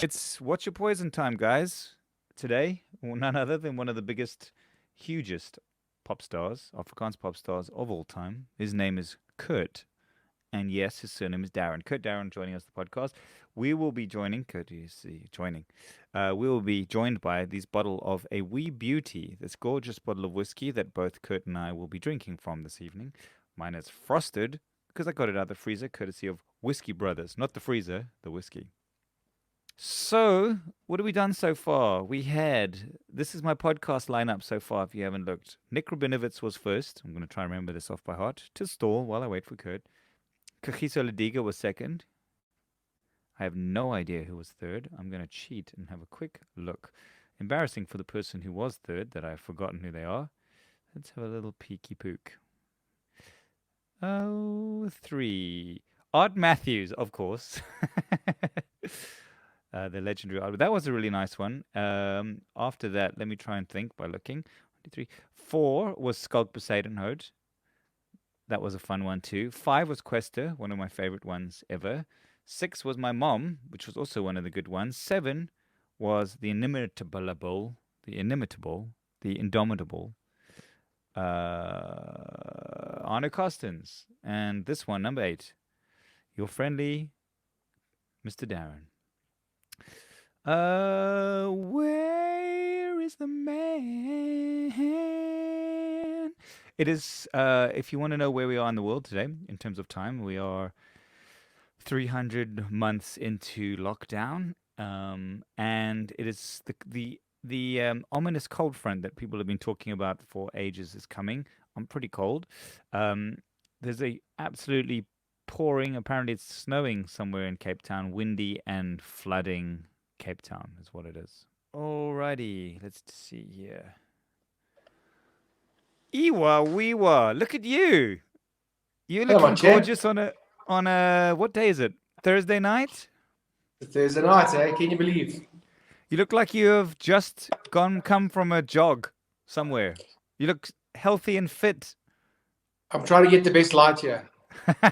It's What's Your Poison time, guys. Today, none other than one of the biggest, hugest pop stars, Afrikaans pop stars of all time. His name is Kurt. And yes, his surname is Darren. Kurt Darren joining us the podcast. We will be joining, Kurt, you see, joining. We will be joined by this bottle of a wee beauty, this gorgeous bottle of whiskey that both Kurt and I will be drinking from this evening. Mine is frosted because I got it out of the freezer, courtesy of Whiskey Brothers. Not the freezer, the whiskey. So, what have we done so far? This is my podcast lineup so far, if you haven't looked. Nick Rabinovitz was first. I'm going to try and remember this off by heart to stall while I wait for Kurt. Kagiso Lediga was second. I have no idea who was third. I'm going to cheat and have a quick look. Embarrassing for the person who was third that I've forgotten who they are. Let's have a little peeky pook. Oh, 3. Art Matthews, of course. The legendary art. That was a really nice one. After that, let me try and think by looking. 1, 2, 3. 4 was Skulk Poseidonhood. That was a fun one too. 5 was Quester, one of my favorite ones ever. 6 was My Mom, which was also one of the good ones. 7 was The Inimitable, The Indomitable, Arno Costins. And this one, number 8, Your Friendly Mr. Darren. Where is the man? It is, if you want to know where we are in the world today, in terms of time, we are 300 months into lockdown, and it is the ominous cold front that people have been talking about for ages is coming. I'm pretty cold. There's a absolutely pouring, apparently it's snowing somewhere in Cape Town, windy and flooding Cape Town is what it is. Alrighty, let's see here. Iwa Weewa, look at you. You're looking gorgeous on a what day is it? Thursday night? Thursday night, eh? Can you believe? You look like you have just come from a jog somewhere. You look healthy and fit. I'm trying to get the best light here. I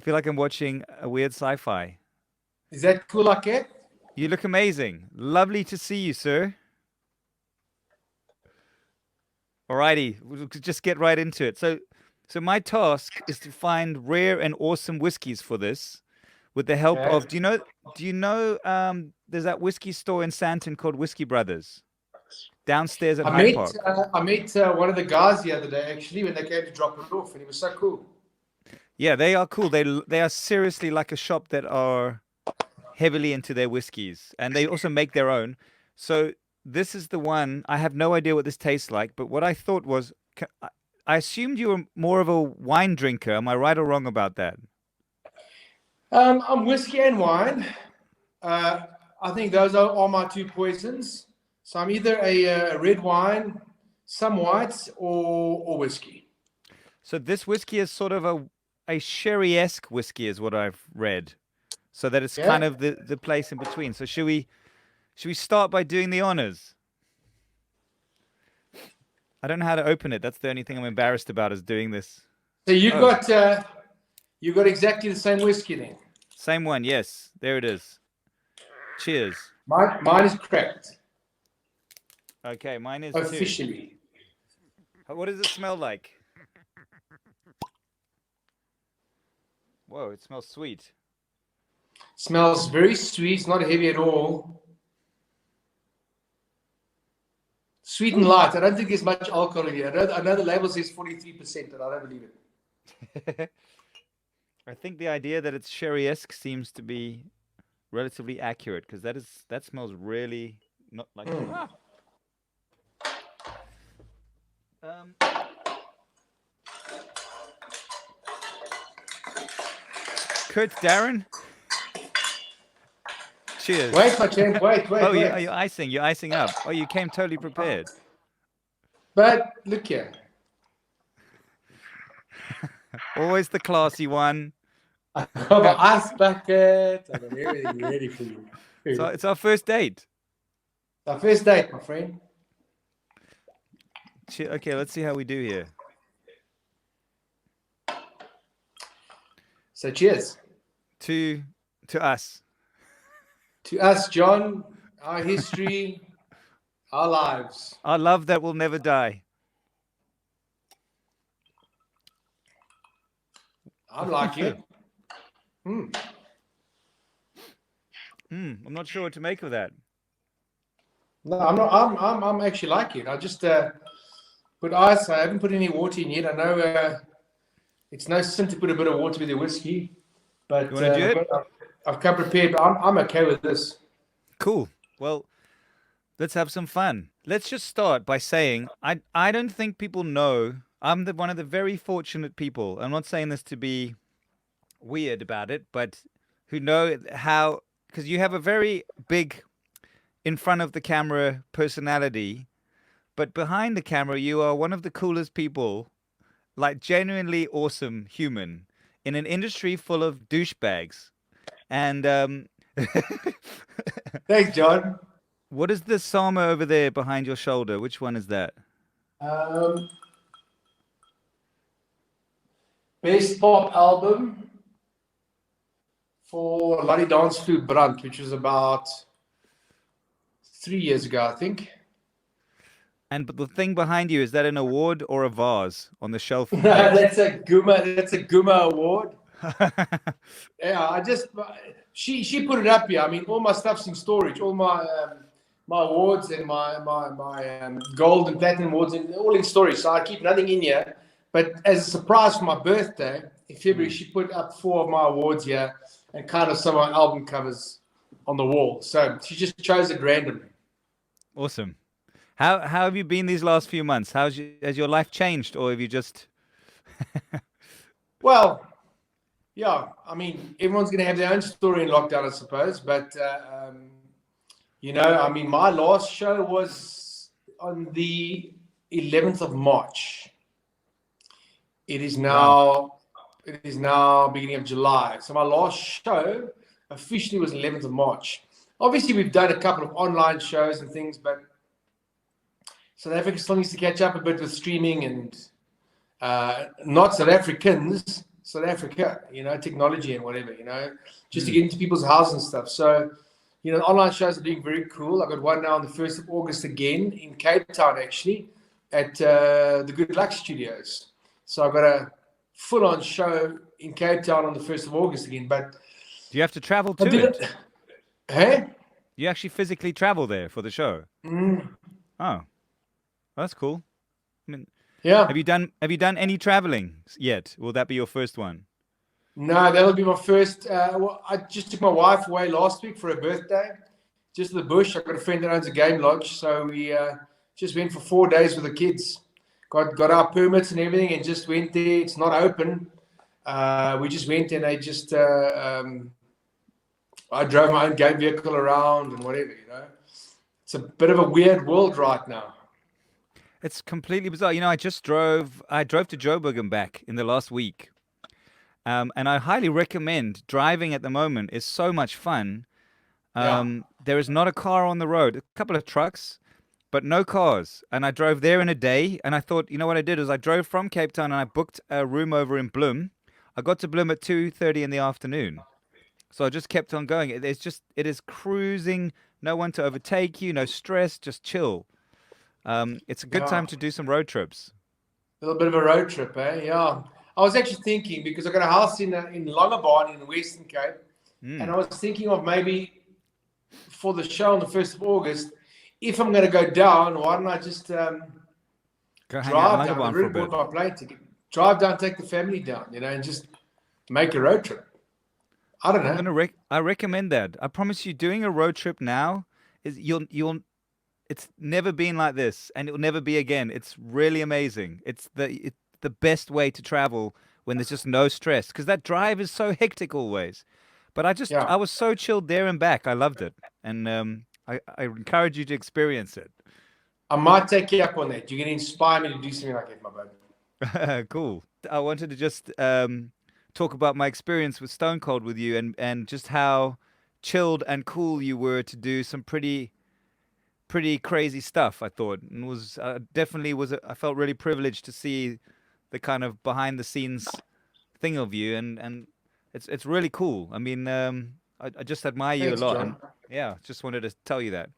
feel like I'm watching a weird sci-fi. Is that cool like that? You look amazing. Lovely to see you, sir. Alrighty, we'll just get right into it. So my task is to find rare and awesome whiskeys for this, with the help of. Do you know? There's that whiskey store in Sandton called Whiskey Brothers, downstairs at Hyde Park. I met one of the guys the other day actually when they came to drop it off, and he was so cool. Yeah, they are cool. They are seriously like a shop that are heavily into their whiskeys, and they also make their own. So this is the one. I have no idea what this tastes like, but what I thought was, I assumed you were more of a wine drinker. Am I right or wrong about that? I'm whiskey and wine. I think those are my two poisons. So I'm either a red wine, some whites, or whiskey. So this whiskey is sort of a sherry-esque whiskey is what I've read. So that it's kind of the place in between. So should we start by doing the honors? I don't know how to open it. That's the only thing I'm embarrassed about is doing this. So you got exactly the same whiskey then? Same one, yes. There it is. Cheers. Mine is cracked. Okay, mine is officially. Too. What does it smell like? Whoa, it smells sweet. Smells very sweet. It's not heavy at all. Sweet and light. I don't think there's much alcohol in here. I know the label says 43%, but I don't believe it. I think the idea that it's sherry-esque seems to be relatively accurate because that smells really not like. Kurt Darren. Cheers. Wait, my champ, wait. Oh, yeah, you're icing up. Oh, you came totally prepared. But look here. Always the classy one. I have an ice bucket. I'm everything ready for you. So it's our first date. Our first date, my friend. Okay, let's see how we do here. So cheers. To us. To us, John, our history, our lives. Our love that will never die. I'm liking it. I'm not sure what to make of that. No, I'm not. I'm actually liking it. I just put ice. I haven't put any water in yet. I know it's no sin to put a bit of water with your whiskey, but You want to do it? I've come prepared. But I'm okay with this. Cool. Well, let's have some fun. Let's just start by saying I don't think people know. I'm one of the very fortunate people. I'm not saying this to be weird about it, but who know how, because you have a very big in front of the camera personality, but behind the camera you are one of the coolest people, like genuinely awesome human in an industry full of douchebags. And Thanks, John. what is the Sama over there behind your shoulder? Which one is that? Best pop album for Laddie Dance Flew Brunt, which was about 3 years ago, I think. And but the thing behind you, is that an award or a vase on the shelf? No, that's a Guma. That's a Guma award. Yeah, she put it up here. I mean, all my stuff's in storage. All my my awards and my gold and platinum awards, and all in storage. So I keep nothing in here. But as a surprise for my birthday in February, she put up 4 of my awards here and kind of some of my album covers on the wall. So she just chose it randomly. Awesome. How have you been these last few months? Has your life changed, or have you just? Well, yeah, I mean, everyone's going to have their own story in lockdown, I suppose. But, I mean, my last show was on the 11th of March. It is now beginning of July. So my last show officially was 11th of March. Obviously, we've done a couple of online shows and things, but South Africa still needs to catch up a bit with streaming and not South Africans, South Africa, technology and whatever, just to get into people's houses and stuff. So, online shows are doing very cool. I got one now on the 1st of August again in Cape Town, actually, at the Good Luck Studios. So I've got a full-on show in Cape Town on the 1st of August again. But do you have to travel to it? Hey? You actually physically travel there for the show? Oh, that's cool. I mean, yeah. Have you done any traveling yet? Will that be your first one? No, that'll be my first. I just took my wife away last week for her birthday, just to the bush. I've got a friend that owns a game lodge, so we just went for 4 days with the kids. Got our permits and everything, and just went there. It's not open. We just went, and I drove my own game vehicle around and whatever. It's a bit of a weird world right now. It's completely bizarre. I drove to Joburg and back in the last week. And I highly recommend driving at the moment. It's so much fun. There is not a car on the road, a couple of trucks, but no cars. And I drove there in a day. And I thought, what I did is I drove from Cape Town and I booked a room over in Bloem. I got to Bloem at 2:30 in the afternoon. So I just kept on going. It is cruising, no one to overtake you, no stress, just chill. It's a good time to do some road trips. A little bit of a road trip, eh? Yeah. I was actually thinking, because I got a house in Langebaan in the Western Cape, and I was thinking of maybe for the show on the 1st of August, if I'm going to go down, why don't I just drive down? I really bought my plane ticket. Drive down, take the family down, and just make a road trip. I don't know. I recommend that. I promise you, doing a road trip now is you'll. It's never been like this, and it will never be again. It's really amazing. It's the best way to travel when there's just no stress, because that drive is so hectic always. But I was so chilled there and back. I loved it, and I encourage you to experience it. I might take you up on that. You're going to inspire me to do something like that, my buddy. Cool. I wanted to just talk about my experience with Stone Cold with you, and just how chilled and cool you were to do some pretty crazy stuff. I thought, and was definitely was. I felt really privileged to see the kind of behind the scenes thing of you, and it's really cool. I mean, I just admire you a lot. And, Yeah, just wanted to tell you that.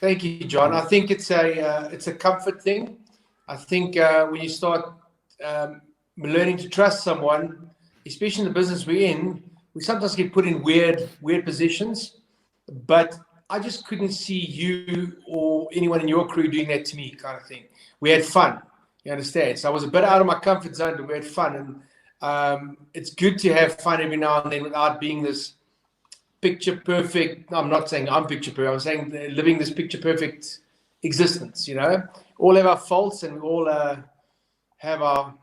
Thank you, John. I think it's a comfort thing. I think when you start learning to trust someone, especially in the business we're in, we sometimes get put in weird positions. But I just couldn't see you or anyone in your crew doing that to me, kind of thing. We had fun, you understand? So I was a bit out of my comfort zone, but we had fun. And it's good to have fun every now and then without being this picture perfect. No, I'm not saying I'm picture perfect. I'm saying living this picture perfect existence, you know? All have our faults and we all have our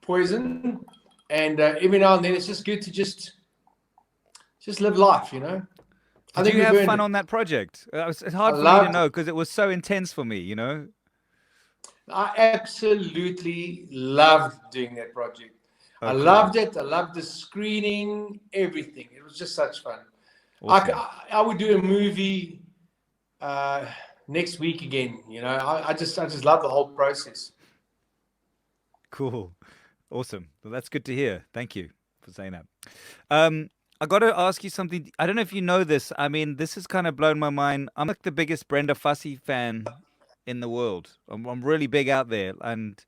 poison. And every now and then it's just good to just live life, you know? Did you have fun on that project? It's hard for me to know because it was so intense for me, you know? I absolutely loved doing that project. Oh, I cool. loved it. I loved the screening, everything. It was just such fun. Awesome. I would do a movie next week again, you know? I just love the whole process. Cool. Awesome. Well, that's good to hear. Thank you for saying that. I got to ask you something. I don't know if you know this. I mean, this has kind of blown my mind. I'm like the biggest Brenda Fassie fan in the world. I'm really big out there. And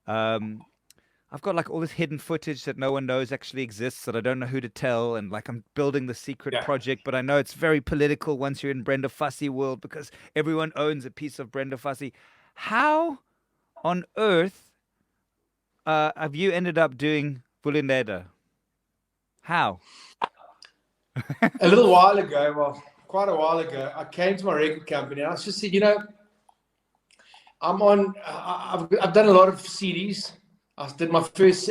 I've got like all this hidden footage that no one knows actually exists that I don't know who to tell. And like I'm building the secret project, but I know it's very political once you're in Brenda Fassie world because everyone owns a piece of Brenda Fassie. How on earth have you ended up doing Vulindlela? How? A little while ago, well, quite a while ago, I came to my record company and I just said, you know, I've done a lot of CDs. I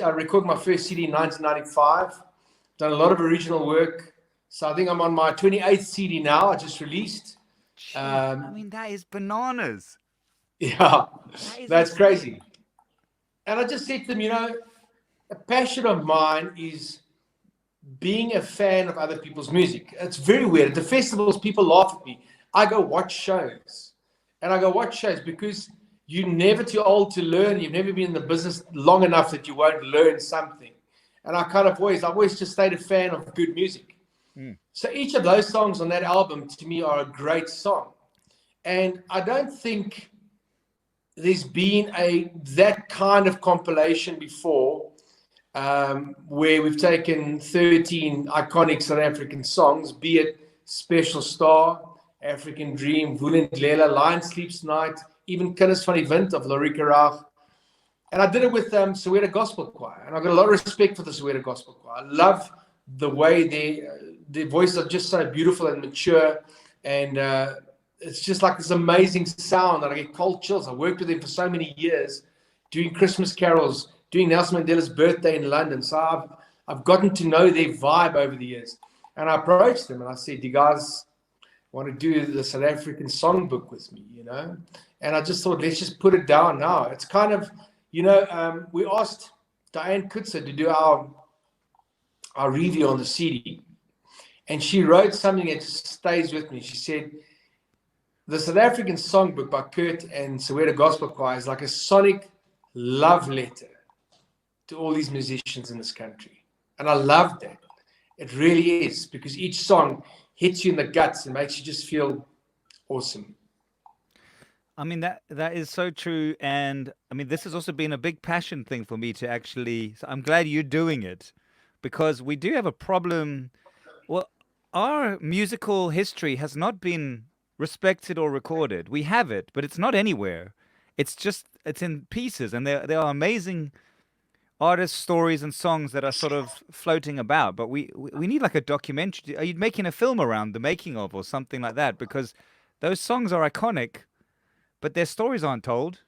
recorded my first CD in 1995. Done a lot of original work. So I think I'm on my 28th CD now. I just released. I mean, that is bananas. Yeah, that's insane. Crazy. And I just said to them, you know, a passion of mine is being a fan of other people's music. It's very weird. At the festivals, people laugh at me. I go watch shows. And I go watch shows because you're never too old to learn. You've never been in the business long enough that you won't learn something. And I've always just stayed a fan of good music. So each of those songs on that album, to me, are a great song. And I don't think there's been that kind of compilation before where we've taken 13 iconic South African songs, be it Special Star, African Dream, Vulindlela, Lion Sleeps Tonight, even Kinders van die Wind of Lorica Raag. And I did it with Soweto Gospel Choir. And I've got a lot of respect for the Soweto Gospel Choir. I love the way their voices are just so beautiful and mature. And it's just like this amazing sound that I get cold chills. I worked with them for so many years, doing Christmas carols, doing Nelson Mandela's birthday in London. So I've gotten to know their vibe over the years. And I approached them and I said, do you guys want to do the South African Songbook with me, you know? And I just thought, let's just put it down now. It's kind of, you know, we asked Diane Kutzer to do our review on the CD. And she wrote something that just stays with me. She said, the South African Songbook by Kurt and Soweto Gospel Choir is like a sonic love letter to all these musicians in this country. And I love that. It really is, because each song hits you in the guts and makes you just feel awesome. I mean, that is so true. And I mean, this has also been a big passion thing for me to actually, so I'm glad you're doing it, because we do have a problem. Well, our musical history has not been respected or recorded. We have it, but it's not anywhere. It's in pieces, and there are amazing artists, stories, and songs that are sort of floating about. But we need like a documentary. Are you making a film around the making of or something like that? Because those songs are iconic, but their stories aren't told.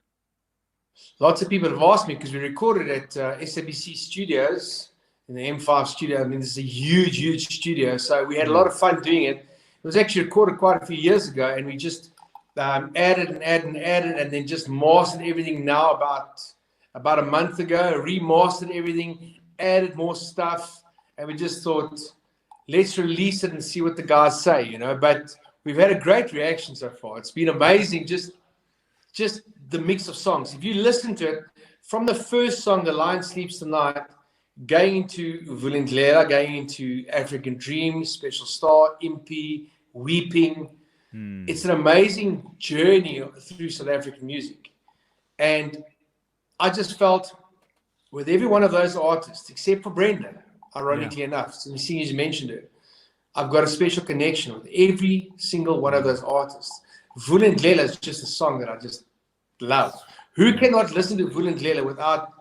Lots of people have asked me, because we recorded at SABC Studios in the M5 studio. I mean, this is a huge, huge studio. So we had a lot of fun doing it. It was actually recorded quite a few years ago, and we just added and added and added, and then just mastered everything now about a month ago, remastered everything, added more stuff, and we just thought, let's release it and see what the guys say, you know. But we've had a great reaction so far. It's been amazing, just the mix of songs. If you listen to it, from the first song, The Lion Sleeps Tonight, going into Vulindlela, going into African Dream, Special Star, Impy, weeping. Hmm. It's an amazing journey through South African music. And I just felt with every one of those artists, except for Brenda, ironically enough, since you mentioned it, I've got a special connection with every single one of those artists. Vulindlela is just a song that I just love. Who cannot listen to Vulindlela without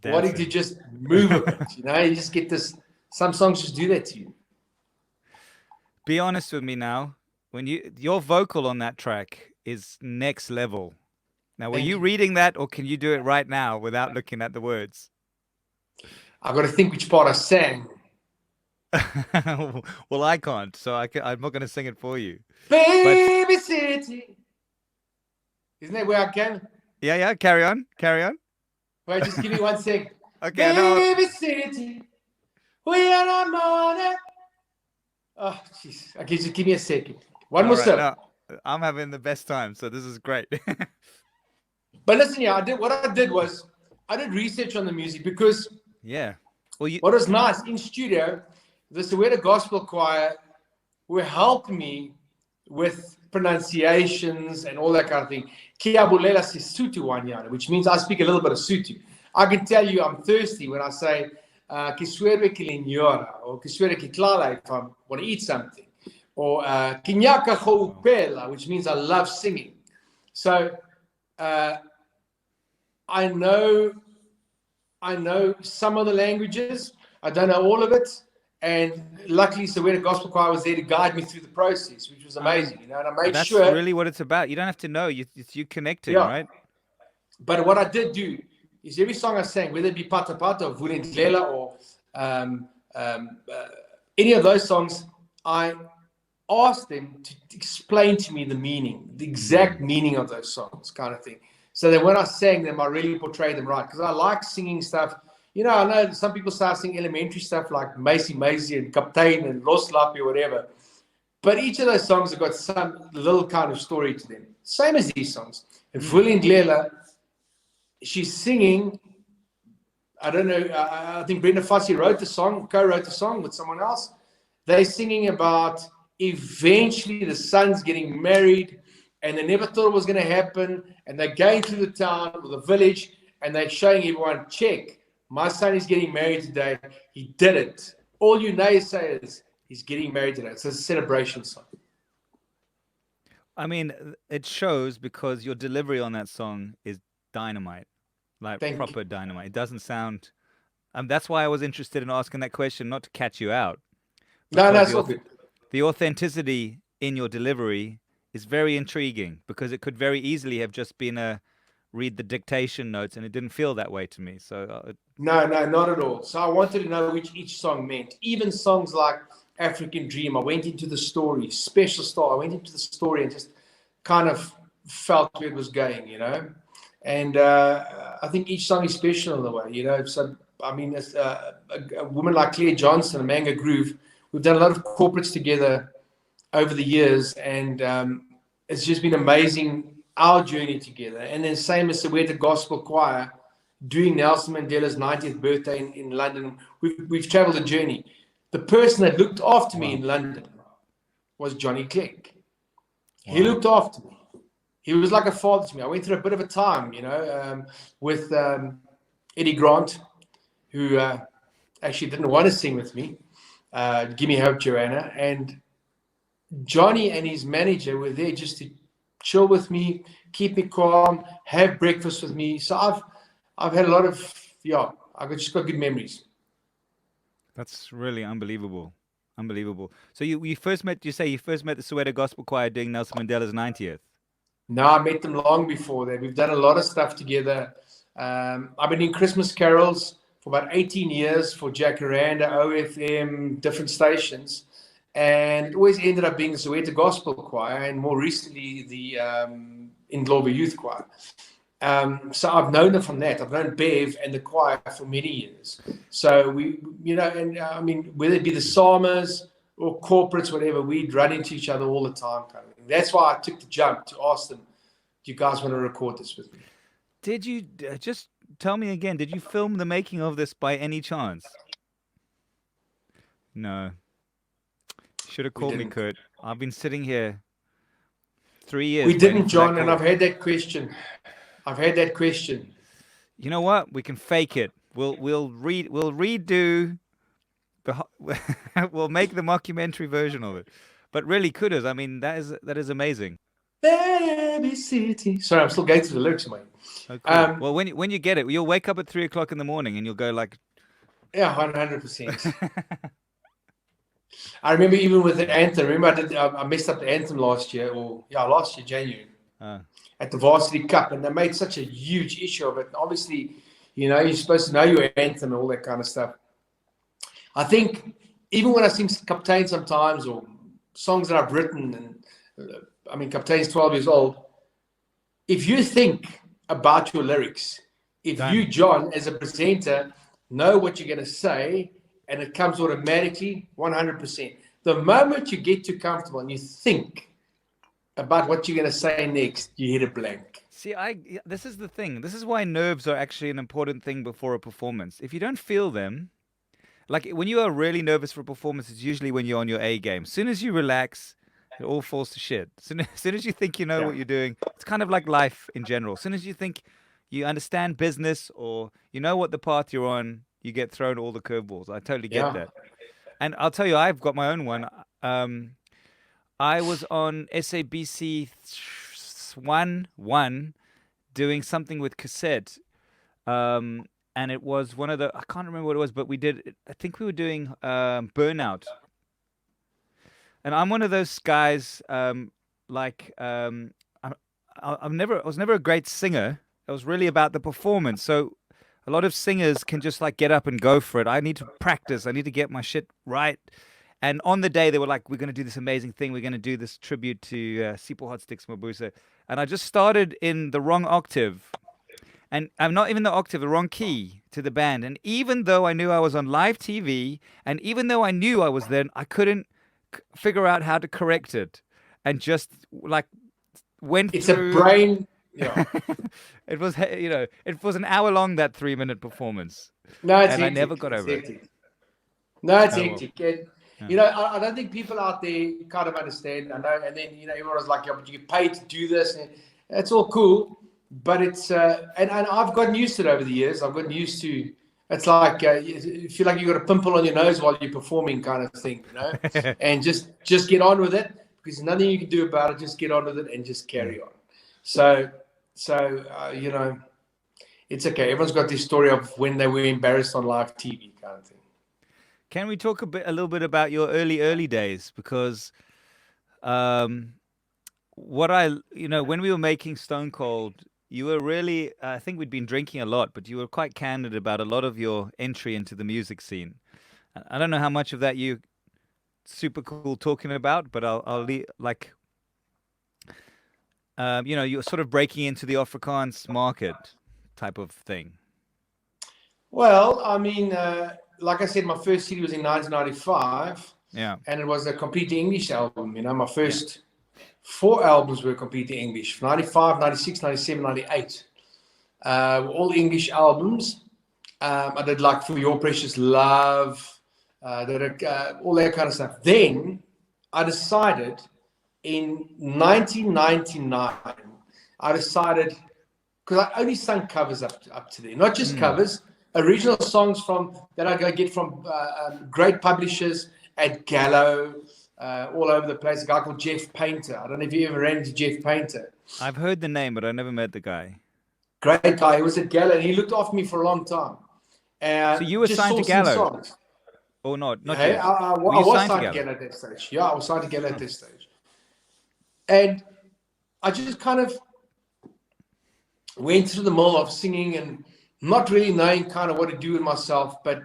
wanting to just move a bit? You know, you just get this. Some songs just do that to you. Be honest with me now. When your vocal on that track is next level. Now, were you reading that, or can you do it right now without looking at the words? I've got to think which part I sang. Well, I can't, so I'm not going to sing it for you. Baby City. Isn't that where I can? Yeah. Carry on. Wait, just give me 1 second. Okay, Baby City. We are not morning. Oh, jeez. Okay, just give me a second. One more sip. No, I'm having the best time, so this is great. But listen, what I did was I did research on the music because what was nice in studio, the Soweto Gospel Choir were helping me with pronunciations and all that kind of thing. Kia bulela Sesotho wanyana, which means I speak a little bit of Sotho. I can tell you I'm thirsty when I say ke swere ke lenyora, or ke swere ke tlala if I want to eat something, or ke nyaka go upela, which means I love singing. So I know some of the languages. I don't know all of it. And luckily, Soweto Gospel Choir was there to guide me through the process, which was amazing. You know, and I made that's sure. That's really what it's about. You don't have to know. It's you connecting, right? But what I did do is every song I sang, whether it be Pata Pata or Vulindlela or any of those songs, I asked them to explain to me the meaning, the exact meaning of those songs, kind of thing. So that when I sang them, I really portrayed them right. Because I like singing stuff. You know, I know some people start singing elementary stuff like Macy and Captain and Los Lapi or whatever. But each of those songs have got some little kind of story to them. Same as these songs. And Vulindlela, she's singing, I don't know, I think Brenda Fassie co-wrote the song with someone else. They're singing about eventually the son's getting married, and they never thought it was going to happen. And they're going through the town or the village, and they're showing everyone, check, my son is getting married today. He did it. All you naysayers, he's getting married today. It's a celebration song. I mean, it shows because your delivery on that song is dynamite, like proper dynamite. It doesn't sound. That's why I was interested in asking that question, not to catch you out. No, it's all good. The authenticity in your delivery is very intriguing because it could very easily have just been a read the dictation notes, and it didn't feel that way to me. So no, not at all. So I wanted to know which each song meant. Even songs like African Dream, I went into the story, Special Star. I went into the story and just kind of felt where it was going, you know. And I think each song is special in the way, you know. So I mean, a woman like Claire Johnson, a Manga Groove, we've done a lot of corporates together over the years, and it's just been amazing, our journey together. And then same as Soweto Gospel Choir, doing Nelson Mandela's 90th birthday in London. We've traveled a journey. The person that looked after me in London was Johnny Clegg. He looked after me. He was like a father to me. I went through a bit of a time, you know, with Eddie Grant, who actually didn't want to sing with me. Give Me Hope, Joanna. And Johnny and his manager were there just to chill with me, keep me calm, have breakfast with me. So I've had a lot of, I've just got good memories. That's really unbelievable. So you first met the Soweto Gospel Choir doing Nelson Mandela's 90th? No, I met them long before that. We've done a lot of stuff together. I've been in Christmas carols for about 18 years for Jacaranda, OFM, different stations. And it always ended up being the Soweto Gospel Choir, and more recently the Indlovu Youth Choir. So I've known them from that. I've known Bev and the choir for many years. So we, you know, and I mean, whether it be the Psalmers or corporates, whatever, we'd run into each other all the time, kind of thing. That's why I took the jump to ask them, do you guys want to record this with me? Did you, just tell me again, did you film the making of this by any chance? No. Should have called me, Kurt. I've been sitting here 3 years. We waiting didn't, for that John, and call. I've had that question. You know what? We can fake it. We'll redo we'll make the mockumentary version of it. But really, kudos. I mean, that is amazing. Baby city. Sorry, I'm still going through the lyrics, mate. Oh, cool. Well, when you get it, you'll wake up at 3 o'clock in the morning and you'll go like, Yeah, 100%. I remember even with the anthem. Remember, I messed up the anthem last year, last year, January, at the Varsity Cup, and they made such a huge issue of it. And obviously, you're supposed to know your anthem and all that kind of stuff. I think even when I sing Captain sometimes, or songs that I've written, and Captain's 12 years old, if you think about your lyrics, if you, John, as a presenter, know what you're going to say, and it comes automatically, 100%. The moment you get too comfortable and you think about what you're going to say next, you hit a blank. See, this is the thing. This is why nerves are actually an important thing before a performance. If you don't feel them, like when you are really nervous for a performance, it's usually when you're on your A game. As soon as you relax, it all falls to shit. As soon as you think you know what you're doing, it's kind of like life in general. As soon as you think you understand business or you know what the path you're on, you get thrown all the curveballs. I totally get that. And I'll tell you, I've got my own one. I was on SABC 1 doing something with cassette. And it was one of the, I can't remember what it was, but I think we were doing Burnout. And I'm one of those guys, I was never a great singer. It was really about the performance. So a lot of singers can just like get up and go for it. I need to practice. I need to get my shit right. And on the day, they were like, we're going to do this amazing thing. We're going to do this tribute to Sipho Hot Sticks Mabuza. And I just started in the wrong octave. And I'm not even the octave, the wrong key to the band. And even though I knew I was on live TV, and even though I knew I was there, I couldn't figure out how to correct it. And just like went through. It's a brain. Yeah. It was, it was an hour long, that 3-minute performance. No, it's and hectic. I never got over it. No, it's hectic. And, I don't think people out there kind of understand. I know, and then everyone was like, "Yeah, but you get paid to do this," and it's all cool. But it's and I've gotten used to it over the years. I've gotten used to. It's like you feel like you got a pimple on your nose while you're performing, kind of thing, and just get on with it because there's nothing you can do about it. Just get on with it and just carry on. So it's okay. Everyone's got this story of when they were embarrassed on live TV, kind of thing. Can we talk a little bit about your early days? Because when we were making Stone Cold, you were really, I think we'd been drinking a lot, but you were quite candid about a lot of your entry into the music scene. I don't know how much of that you super cool talking about, but I'll like, you're sort of breaking into the Afrikaans market type of thing. Well, like I said, my first CD was in 1995. Yeah. And it was a completely English album. My first 4 albums were completely English. 95, 96, 97, 98. All English albums. I did like For Your Precious Love, all that kind of stuff. Then I decided in 1999, because I only sung covers up to there, not just covers, original songs that I get from great publishers at Gallo, all over the place. A guy called Jeff Painter. I don't know if you ever ran into Jeff Painter. I've heard the name, but I never met the guy. Great guy. He was at Gallo, and he looked after me for a long time. So you were signed to Gallo? Or not? Not yet. I was signed to Gallo at that stage. Yeah, I was signed to Gallo at that stage. And I just kind of went through the mill of singing and not really knowing kind of what to do with myself, but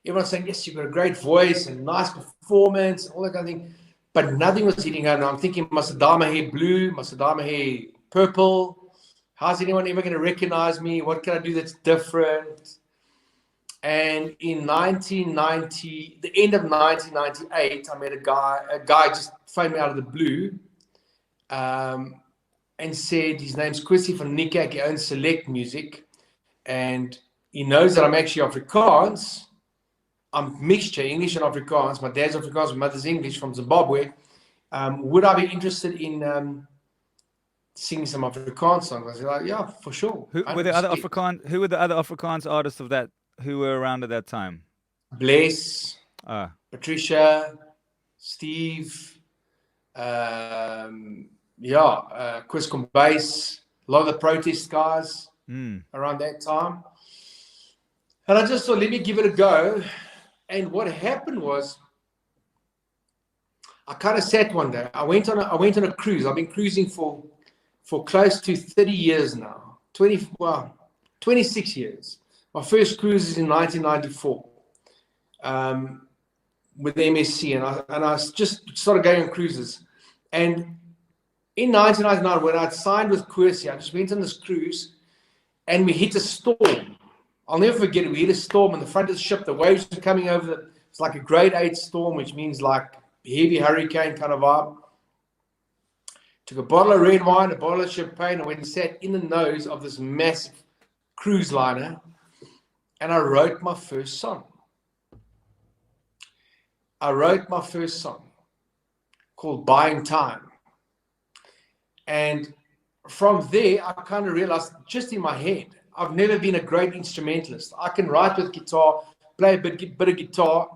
everyone's saying, yes, you've got a great voice and nice performance and all that kind of thing, but nothing was hitting home. I'm thinking, must I dye my hair blue? Must I dye my hair purple? How's anyone ever going to recognize me? What can I do that's different? And in 1990, the end of 1998, I met a guy just phoned me out of the blue and said, his name's Kwesi van Niekerk, he owns Select Music, and he knows that I'm actually Afrikaans. I'm mixture, English and Afrikaans. My dad's Afrikaans, my mother's English from Zimbabwe. would I be interested in singing some Afrikaans songs? I said, like, yeah, for sure. Who were the other 100%. Afrikaans? Who were the other Afrikaans artists of that who were around at that time? Bless, Ah, Patricia, Steve, Chris Kombuis, a lot of the protest guys around that time. And I just thought, let me give it a go. And what happened was, I kind of sat one day. I went on a cruise. I've been cruising for close to 30 years now. 26 years. My first cruise is in 1994 with the MSC, and I just started going on cruises. And in 1999, when I'd signed with Quercy, I just went on this cruise, and we hit a storm. I'll never forget it. We hit a storm on the front of the ship. The waves were coming over. It's like a grade 8 storm, which means like heavy hurricane kind of vibe. Took a bottle of red wine, a bottle of champagne, and went and sat in the nose of this massive cruise liner, and I wrote my first song. Called Buying Time. And from there, I kind of realized, just in my head, I've never been a great instrumentalist. I can write with guitar, play a bit of guitar,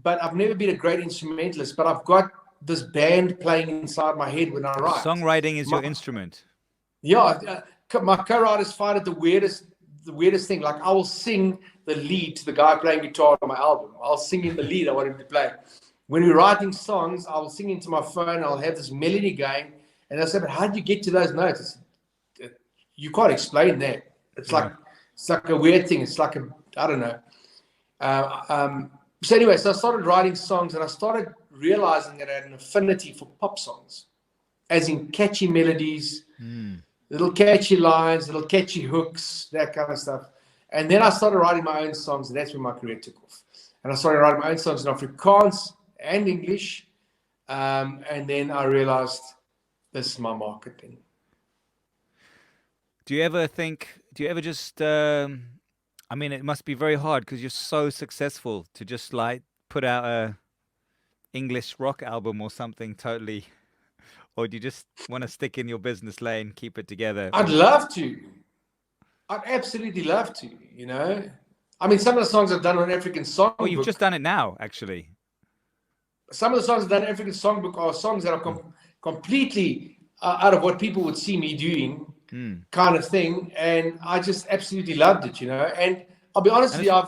but I've never been a great instrumentalist. But I've got this band playing inside my head when I write. songwriting is your instrument. Yeah, my co-writers find it the weirdest thing. Like, I will sing the lead to the guy playing guitar on my album. I'll sing in the lead I want him to play. When we're writing songs, I'll sing into my phone. I'll have this melody going, and they'll say, "But how did you get to those notes?" You can't explain that. It's like a weird thing. It's like I don't know. So anyway, so I started writing songs, and I started realizing that I had an affinity for pop songs, as in catchy melodies, little catchy lines, little catchy hooks, that kind of stuff. And then I started writing my own songs, and that's when my career took off. And I started writing my own songs in Afrikaans and English, and then I realized this is my marketing. Do you ever just, I mean, it must be very hard because you're so successful to just like put out a English rock album or something totally, or do you just want to stick in your business lane, keep it together? I'd love to. I'd absolutely love to, you know. I mean, some of the songs I've done on African Songbook. Oh, you've just done it now, actually. Some of the songs I've done on African Songbook are songs that are completely out of what people would see me doing, kind of thing. And I just absolutely loved it, you know. And I'll be honest with you,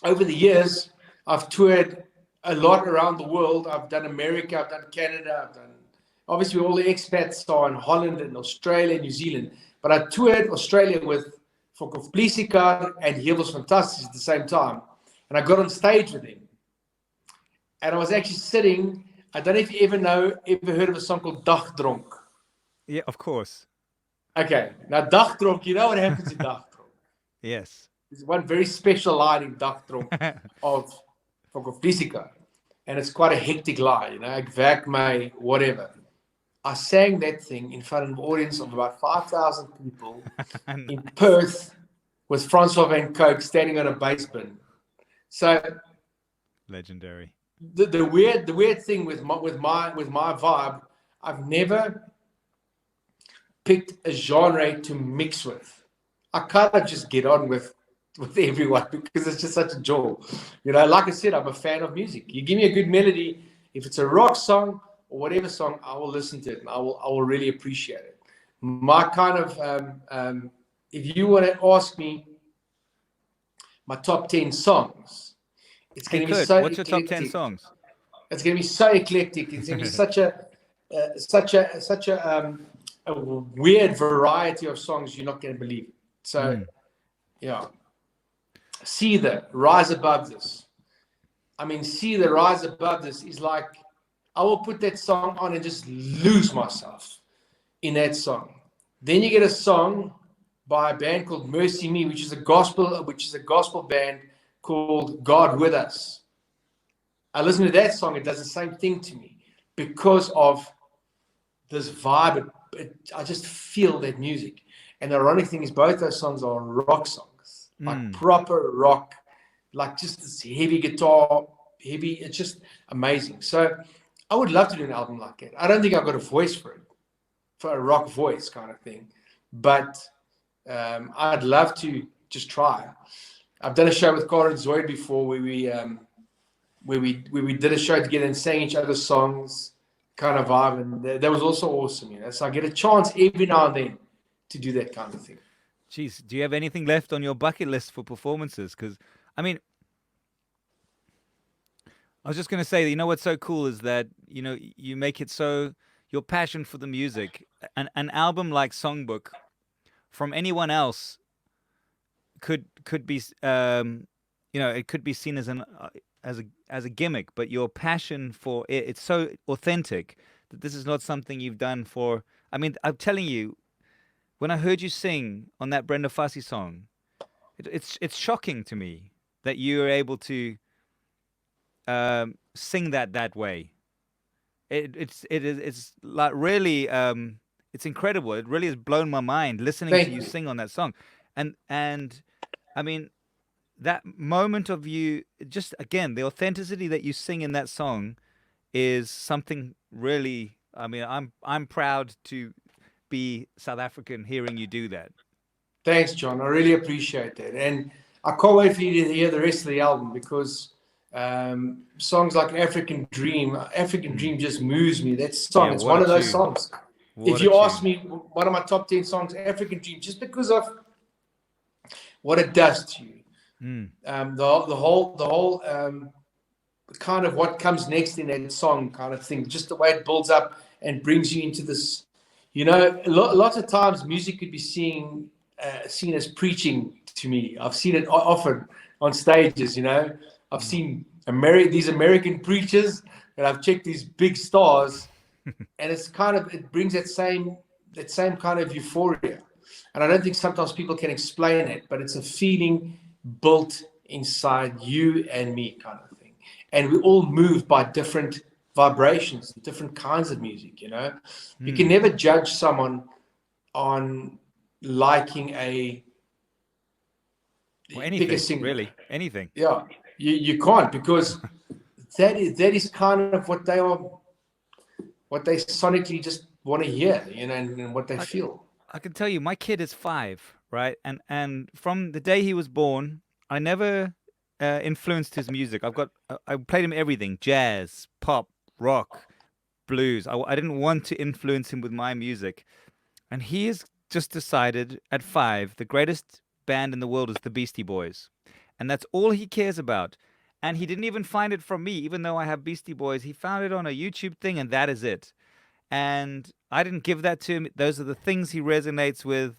over the years, I've toured a lot around the world. I've done America, I've done Canada, I've done, obviously all the expats are in Holland and Australia, New Zealand. But I toured Australia with Fokofpolisiekar and Heel Was Fantasties at the same time. And I got on stage with him. And I was actually sitting, I don't know if you ever heard of a song called Dagdronk. Yeah, of course. Okay, now Dagdronk, you know what happens in Dagdronk? Yes. There's one very special line in Dagdronk of Fokofpolisiekar. And it's quite a hectic line, you know, ek werk my whatever. I sang that thing in front of an audience of about 5,000 people in Perth with Francois Van Coke standing on a bass bin. So legendary. The weird thing with my vibe, I've never picked a genre to mix with. I kind of just get on with everyone because it's just such a joy. You know, like I said, I'm a fan of music. You give me a good melody, if it's a rock song or whatever song, I will listen to it and I will really appreciate it. My kind of if you want to ask me my top 10 songs, it's going to be so what's eclectic. Your top 10 songs? It's going to be so eclectic. It's going to be such a weird variety of songs you're not going to believe it. So, yeah. See the Rise Above This. I mean, See the Rise Above This is like, I will put that song on and just lose myself in that song. Then you get a song by a band called Mercy Me, which is a gospel band called God With Us. I listen to that song, it does the same thing to me because of this vibe. I just feel that music. And the ironic thing is both those songs are rock songs, like proper rock, like just this heavy guitar, it's just amazing. So I would love to do an album like that. I don't think I've got a voice for it, for a rock voice kind of thing. But I'd love to just try. I've done a show with Kurt Darren before where we did a show together and sang each other's songs, kind of vibe, and that was also awesome. So I get a chance every now and then to do that kind of thing. Jeez, do you have anything left on your bucket list for performances? Because I mean, I was just going to say that, you know, what's so cool is that, you know, you make it so your passion for the music, an album like Songbook from anyone else could be, you know, it could be seen as as a gimmick, but your passion for it, it's so authentic that this is not something you've done for. I mean, I'm telling you, when I heard you sing on that Brenda Fassie song, it's shocking to me that you are able to sing that way. It's like really it's incredible. It really has blown my mind listening Thank to you you. sing on that song, and I mean that moment of you, just again the authenticity that you sing in that song is something really. I mean, I'm proud to be South African hearing you do that. Thanks, John. I really appreciate that. And I can't wait for you to hear the rest of the album because songs like African Dream just moves me. That song, Yeah, it's what one a of those tune! songs. If What a you ask tune! me, one of my top 10 songs, African Dream, just because of what it does to you. Mm. The whole kind of what comes next in that song kind of thing, just the way it builds up and brings you into this, lots of times music could be seen as preaching to me. I've seen it often on stages, I've seen these American preachers, and I've checked these big stars, and it brings that same kind of euphoria. And I don't think sometimes people can explain it, but it's a feeling built inside you and me kind of thing. And we all move by different vibrations, different kinds of music, You can never judge someone on liking Well, pick a anything singer. really, anything. Yeah, you can't, because that is kind of what they sonically just want to hear, and what they feel. I can tell you, my kid is 5, right? And from the day he was born, I never influenced his music. I played him everything: jazz, pop, rock, blues. I didn't want to influence him with my music, and he has just decided at 5 the greatest band in the world is the Beastie Boys, and that's all he cares about. And he didn't even find it from me, even though I have Beastie Boys. He found it on a YouTube thing, and that is it. And I didn't give that to him. Those are the things he resonates with,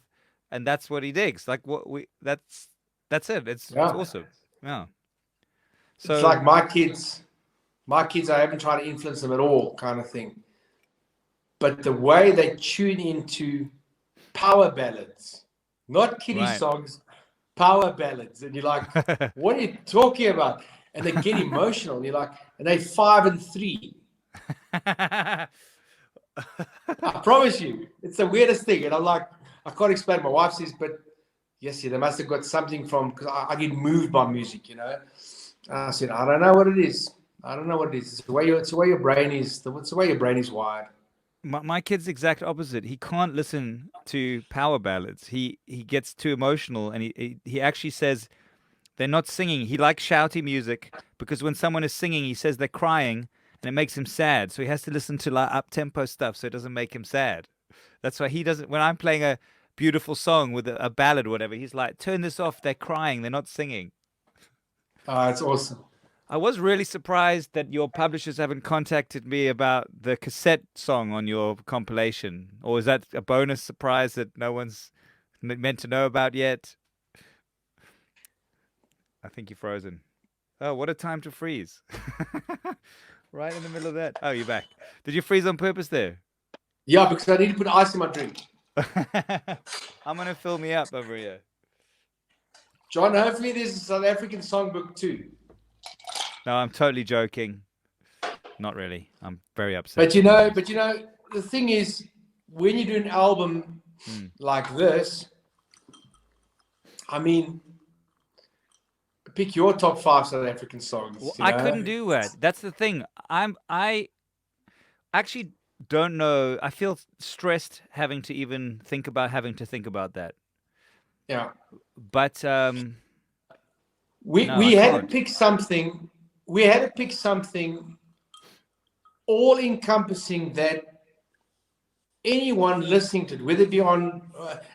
and that's what he digs. Like that's it. It's Yeah, awesome. Yeah. it's So like my kids. My kids, I haven't tried to influence them at all, kind of thing. But the way they tune into power ballads, not kiddie right. songs, power ballads, and you're like, what are you talking about? And they get emotional. And you're like, and they're 5 and 3. I promise you, it's the weirdest thing. And I'm like, I can't explain. My wife says, but yes, they must have got something from, because I get moved by music, And I said, I don't know what it is. I don't know what it is. It's the way your brain is. It's the way your brain is wired. My kid's the exact opposite. He can't listen to power ballads. He gets too emotional, and he actually says they're not singing. He likes shouty music because when someone is singing, he says they're crying, and it makes him sad. So he has to listen to like up tempo stuff, so it doesn't make him sad. That's why he doesn't. When I'm playing a beautiful song with a ballad or whatever, he's like, "Turn this off. They're crying. They're not singing." It's awesome. I was really surprised that your publishers haven't contacted me about the cassette song on your compilation. Or is that a bonus surprise that no one's meant to know about yet? I think you're frozen. Oh, what a time to freeze. Right in the middle of that. Oh, you're back. Did you freeze on purpose there? Yeah, because I need to put ice in my drink. I'm going to fill me up over here. John, hopefully there's a South African songbook too. No, I'm totally joking. Not really. I'm very upset. But the thing is, when you do an album like this, I mean, pick your top 5 South African songs. Well, I couldn't do that. That's the thing. actually don't know. I feel stressed having to even think about that. Yeah. But no, I We had to can't. pick something. We had to pick something all encompassing that anyone listening to it, whether it be on,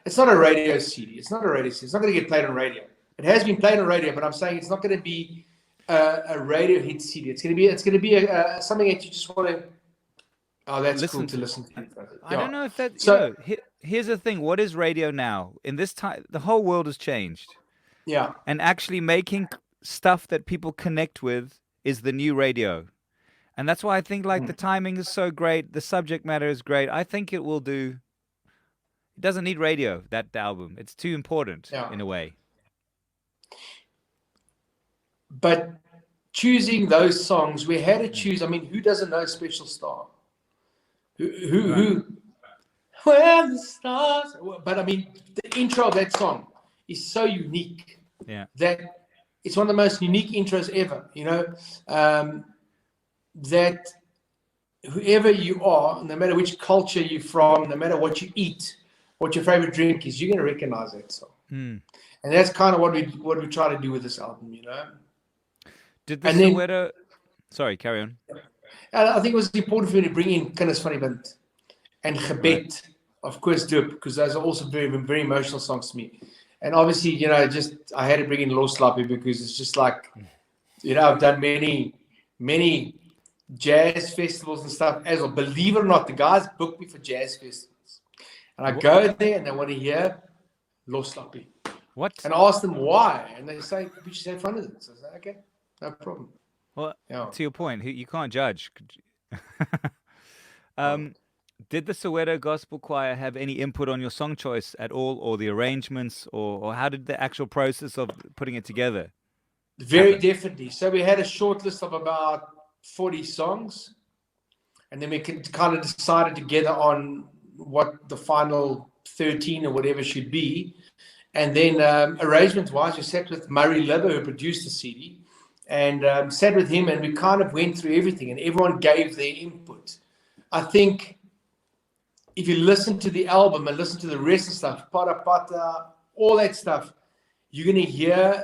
it's not a radio CD. It's not a radio CD. It's not going to get played on radio. It has been played on radio, but I'm saying it's not going to be a radio hit CD. It's going to be something that you just want to. Oh, that's cool Listen to to. listen to. I Yeah. don't know if that. So Here's the thing. What is radio now? In this time, the whole world has changed, yeah, and actually making stuff that people connect with is the new radio. And that's why I think like the timing is so great, the subject matter is great. I think it will do. It doesn't need radio, that album. It's too important yeah. in a way. But choosing those songs, we had to choose. I mean, who doesn't know Special Star? Who? When the stars. But I mean, the intro of that song is so unique. Yeah. That it's one of the most unique intros ever. You know, that whoever you are, no matter which culture you're from, no matter what you eat, what your favorite drink is, you're going to recognize that song. Mm. And that's kind of what we try to do with this album, you know. Did the And then, Soweto? Sorry, carry on. I think it was important for me to bring in Kinders van die Wind and Gebed, of course, do it, because those are also very, very emotional songs to me. And obviously, you know, just I had to bring in Loslappy because it's just like, you know, I've done many jazz festivals and stuff as well. Believe it or not, the guys booked me for jazz festivals. And I go there and they want to hear Loslappy. What? And I ask them why. And they say, we should say in front of them. So I say, okay, no problem. Well, Yeah. to your point, you can't judge. Did the Soweto Gospel Choir have any input on your song choice at all, or the arrangements, or how did the actual process of putting it together? Very definitely. So we had a short list of about 40 songs, and then we kind of decided together on what the final 13 or whatever should be. And then arrangement-wise, we sat with Murray Libber, who produced the CD, and sat with him, and we kind of went through everything, and everyone gave their input. I think if you listen to the album and listen to the rest of the stuff, Pata Pata, all that stuff, you're going to hear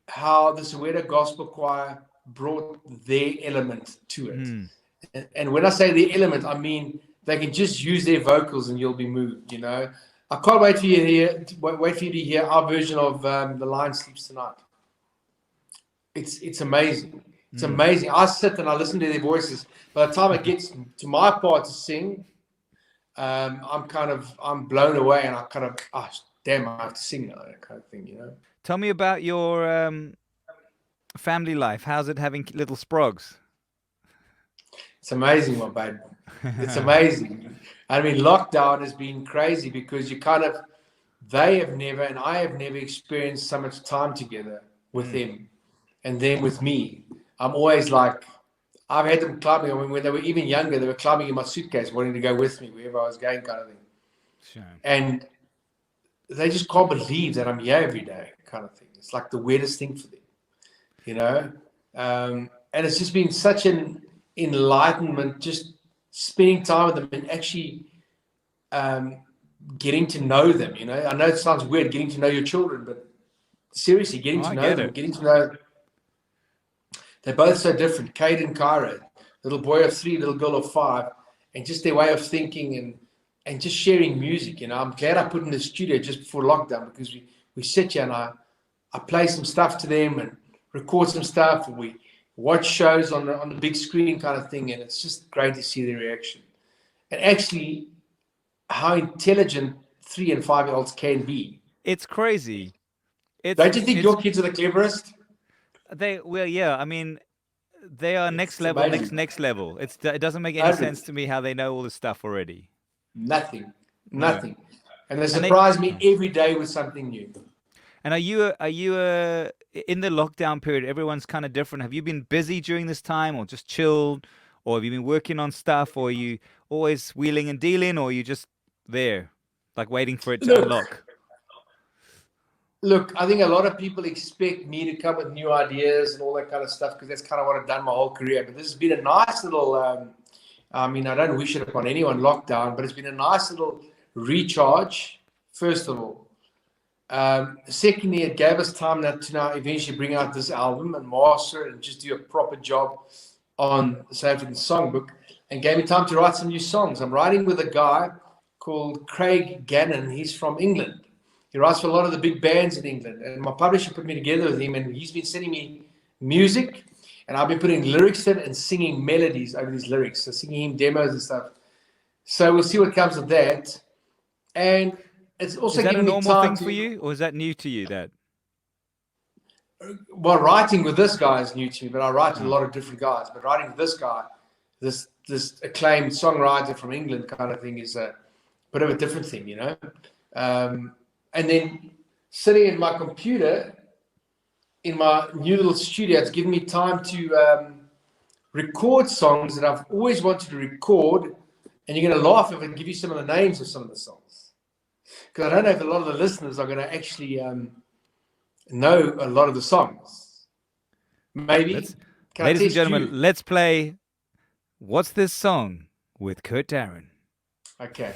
how the Soweto Gospel Choir brought their element to it. And when I say their element, I mean they can just use their vocals and you'll be moved, you know. I can't wait for you to hear our version of The Lion Sleeps Tonight. It's amazing. It's amazing. I sit and I listen to their voices. By the time it gets to my part to sing, I'm blown away, and I kind of, damn, I have to sing now, that kind of thing, you know. Tell me about your family life. How's it having little sprogs? It's amazing, my babe. It's amazing. I mean, lockdown has been crazy because they have never, and I have never experienced so much time together with them and them with me. I'm always like, I've had them climbing. I mean, when they were even younger, they were climbing in my suitcase, wanting to go with me wherever I was going, kind of thing. Sure. And they just can't believe that I'm here every day, kind of thing. It's like the weirdest thing for them, you know. And it's just been such an enlightenment, just spending time with them and actually getting to know them. You know, I know it sounds weird, getting to know your children, but seriously, getting to know them, getting to know. They're both so different. Cade and Kyra, little boy of 3, little girl of 5, and just their way of thinking and just sharing music. You know, I'm glad I put in the studio just before lockdown because we sit here and I play some stuff to them and record some stuff, and we watch shows on the big screen kind of thing, and it's just great to see their reaction. And actually, how intelligent 3 and 5-year-olds can be. It's crazy. Don't you think your kids are the cleverest? I mean, they are next level. It doesn't make any sense to me how they know all this stuff already. Nothing. And they surprise me every day with something new. And are you in the lockdown period? Everyone's kind of different. Have you been busy during this time, or just chilled, or have you been working on stuff, or are you always wheeling and dealing, or are you just there, like waiting for it to unlock? Look, I think a lot of people expect me to come with new ideas and all that kind of stuff because that's kind of what I've done my whole career. But this has been a nice little I mean, I don't wish it upon anyone, lockdown, but it's been a nice little recharge, first of all. Secondly, it gave us time to now eventually bring out this album and master it and just do a proper job on the South African Songbook, and gave me time to write some new songs. I'm writing with a guy called Clegg Gannon. He's from England. He writes for a lot of the big bands in England, and my publisher put me together with him, and he's been sending me music, and I've been putting lyrics in and singing melodies over these lyrics, so singing him demos and stuff. So we'll see what comes of that. And it's also is that a giving me normal time thing for you, or is that new to you? That well, writing with this guy is new to me, but I write with a lot of different guys. But writing with this guy, this acclaimed songwriter from England kind of thing, is a bit of a different thing, you know. And then sitting in my computer in my new little studio, it's given me time to record songs that I've always wanted to record. And you're going to laugh if I give you some of the names of some of the songs, because I don't know if a lot of the listeners are going to actually know a lot of the songs. Maybe. Ladies and gentlemen, let's play What's This Song with Kurt Darren. Okay.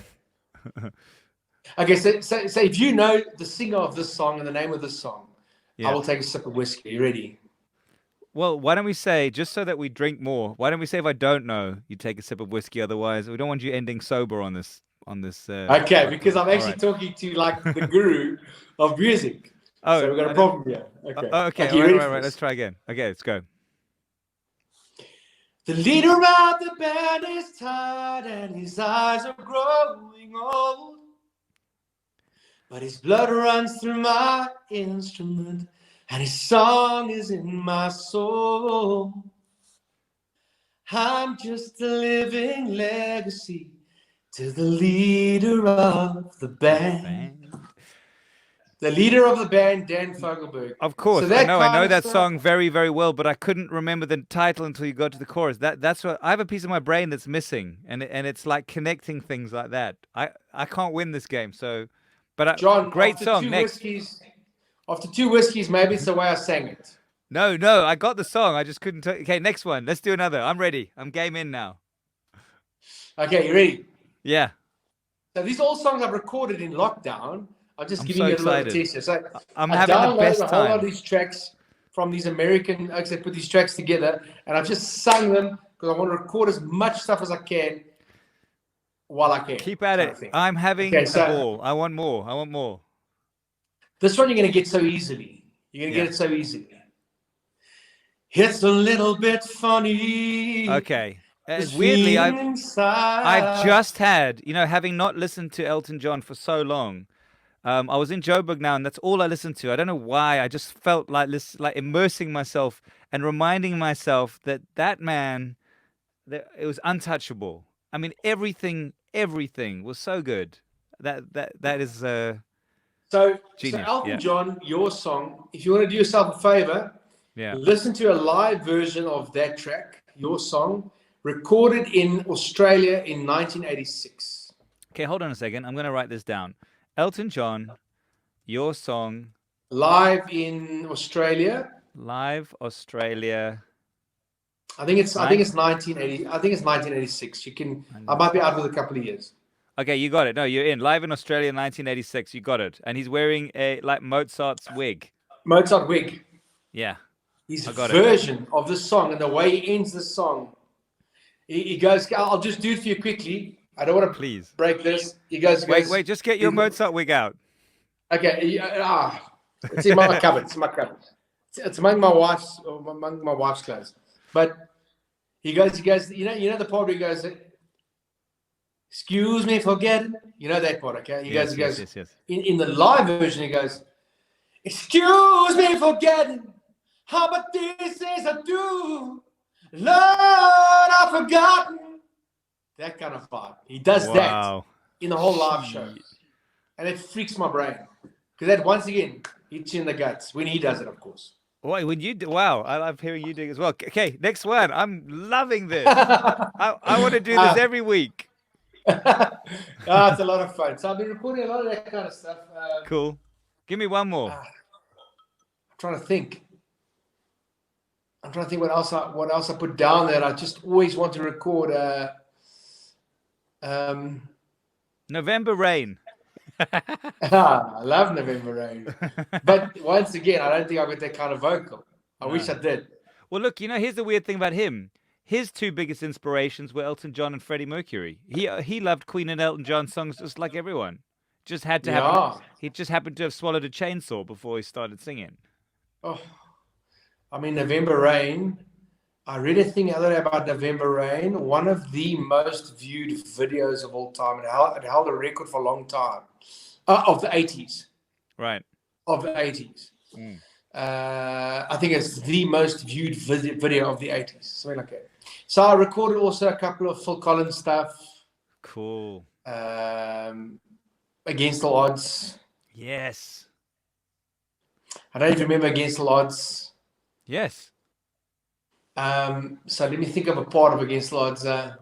Okay, so if you know the singer of this song and the name of this song, I will take a sip of whiskey. Are you ready? Well, why don't we say, just so that we drink more, why don't we say if I don't know, you take a sip of whiskey, otherwise we don't want you ending sober on this. Okay, because I'm actually talking to like the guru of music. Oh, so we've got a problem here. Okay. Okay, all right. Let's try again. Okay, let's go. The leader of the band is tired and his eyes are growing old, but his blood runs through my instrument and his song is in my soul. I'm just a living legacy to the leader of the band. The leader of the band, Dan Fogelberg. Of course, so I know that song very, very well, but I couldn't remember the title until you got to the chorus. That's what I have a piece of my brain that's missing, and it's like connecting things like that. I can't win this game, so. But John, great song. Next. After 2 whiskeys, maybe it's the way I sang it. No, I got the song. I just couldn't. Okay, next one. Let's do another. I'm ready. I'm game in now. Okay, you ready? Yeah. So these are all songs I've recorded in lockdown. I'm just giving you a little taste. So I'm having the best time. I downloaded a whole lot of these tracks from these American acts that put these tracks together, and I've just sung them because I want to record as much stuff as I can while I can. Keep at it. I'm having a ball. I want more. This one you're going to get so easily. You're going to get it so easily. It's a little bit funny. Okay. Weirdly, I've just had, having not listened to Elton John for so long, I was in Joburg now, and that's all I listened to. I don't know why. I just felt like immersing myself and reminding myself that man, it was untouchable. I mean, everything was so good. That is genius. So Elton John, your song. If you want to do yourself a favor, listen to a live version of that track, your song, recorded in Australia in 1986. Okay, hold on a second. I'm going to write this down. Elton John, your song, live in Australia. Live Australia. I think it's 1980. I think it's 1986. I might be out with a couple of years. Okay, you got it. No, you're in. Live in Australia, 1986. You got it. And he's wearing Mozart's wig. Mozart wig. Yeah. His version of the song, and the way he ends the song, he goes. I'll just do it for you quickly. I don't want to break this. He goes. Wait, just get your Mozart wig out. Okay. It's in my cupboard. It's in my cupboard. It's among my wife's clothes. But he goes. You know the part where he goes, "Excuse me for getting." You know that part, okay? He goes. Yes. In the live version, he goes, "Excuse me for getting. How about this is a do? Lord, I've forgotten." That kind of vibe. He does that in the whole live show. And it freaks my brain. Because that, once again, hits you in the guts. When he does it, of course. Wait, I love hearing you do it as well. Okay, next one. I'm loving this. I want to do this every week. It's a lot of fun. So I've been recording a lot of that kind of stuff. Cool. Give me one more. I'm trying to think what else I put down there. I just always want to record. November Rain. I love November Rain. But once again, I don't think I got that kind of vocal. I wish I did. Well, look, here's the weird thing about him. His two biggest inspirations were Elton John and Freddie Mercury. He loved Queen and Elton John songs just like everyone. Just had to happen. Yeah. He just happened to have swallowed a chainsaw before he started singing. Oh, I mean, November Rain. I read a thing the other day about November Rain. One of the most viewed videos of all time. It held a record for a long time. Of the 80s. Right. Of the 80s. I think it's the most viewed video of the 80s. Something like that. So I recorded also a couple of Phil Collins stuff. Cool. Against All Odds. Yes. I don't even remember Against All Odds. Yes. So let me think of a part of Against All Odds. Okay,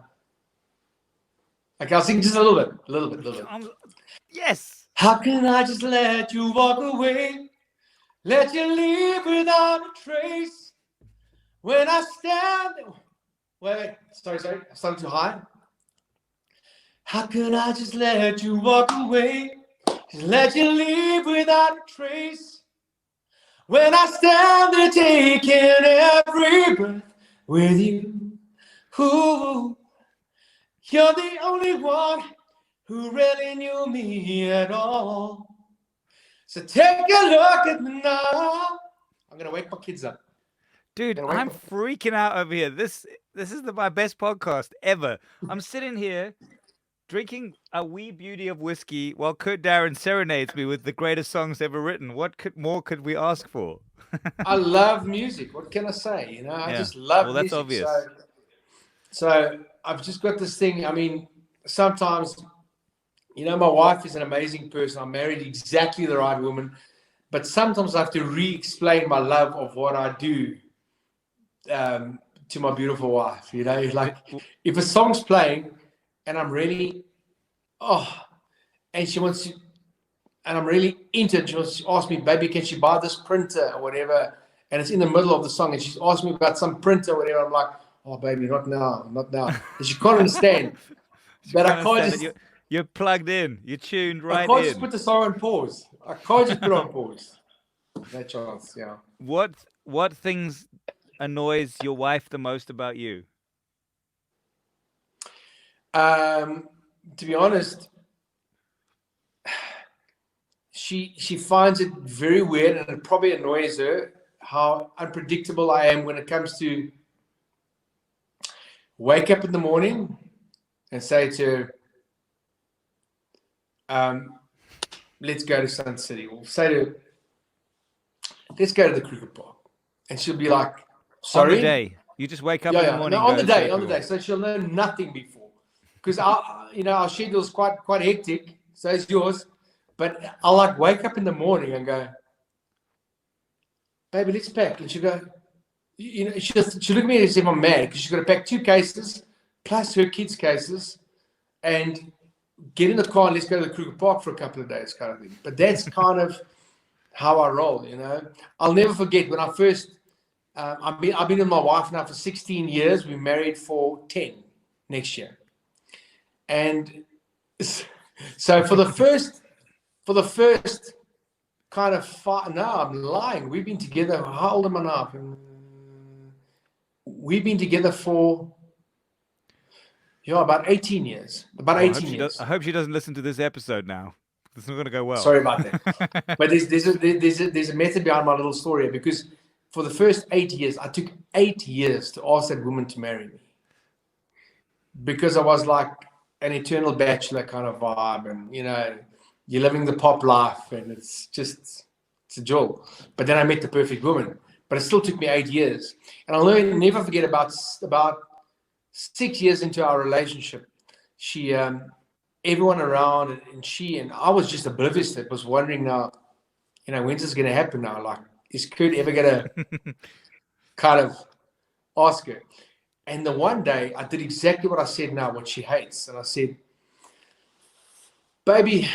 I'll sing just a little bit. Yes. How can I just let you walk away? Let you leave without a trace. When I stand... Wait. Sorry. I started too high. How can I just let you walk away? Just let you leave without a trace. When I stand there taking every breath with you. Ooh, you're the only one who really knew me at all. So take a look at me now. I'm going to wake my kids up. Dude, I'm freaking out over here. This is my best podcast ever. I'm sitting here drinking a wee beauty of whiskey while Kurt Darren serenades me with the greatest songs ever written. What more could we ask for? I love music. What can I say? I just love music. Well, that's obvious. So I've just got this thing. I mean, sometimes, my wife is an amazing person. I married exactly the right woman. But sometimes I have to re-explain my love of what I do to my beautiful wife. Like if a song's playing and I'm really, and she wants to, and I'm really into it. She wants to ask me, baby, can she buy this printer or whatever? And it's in the middle of the song and she's asked me about some printer or whatever. I'm like, oh, baby, not now. And she can't understand. But I can't just... You're plugged in. You're tuned right in. I can't just put the song on pause. I can't just put it on pause. No chance, yeah. What things annoys your wife the most about you? To be honest, she finds it very weird, and it probably annoys her how unpredictable I am when it comes to wake up in the morning and say to her, let's go to Sun City. We'll say to her, let's go to the cricket park. And she'll be like, sorry? On the day. You just wake up in the morning. No, on the day. So she'll know nothing before. Because our schedule's quite hectic. So is yours. But I'll wake up in the morning and go, baby, let's pack. And she'll go, she'll look at me as if I'm mad because she's got to pack 2 cases plus her kids' cases and get in the car and let's go to the Kruger Park for a couple of days kind of thing. But that's kind of how I roll, I'll never forget when I first, I've been with my wife now for 16 years. We're married for 10 next year. And so for the first kind of 5, no, I'm lying. We've been together, how old am I now? We've been together for, about 18 years. About 18 years. I hope she doesn't listen to this episode now. It's not going to go well. Sorry about that. But there's a method behind my little story here, because for the first 8 years, I took 8 years to ask that woman to marry me. Because I was like an eternal bachelor kind of vibe, and you're living the pop life, and it's a jewel. But then I met the perfect woman. But it still took me 8 years. And I'll never forget about 6 years into our relationship, she everyone around and I was just oblivious to it, was wondering now, when's this going to happen now? Like, is Kurt ever going to kind of ask her? And the one day I did exactly what I said now, what she hates. And I said, baby,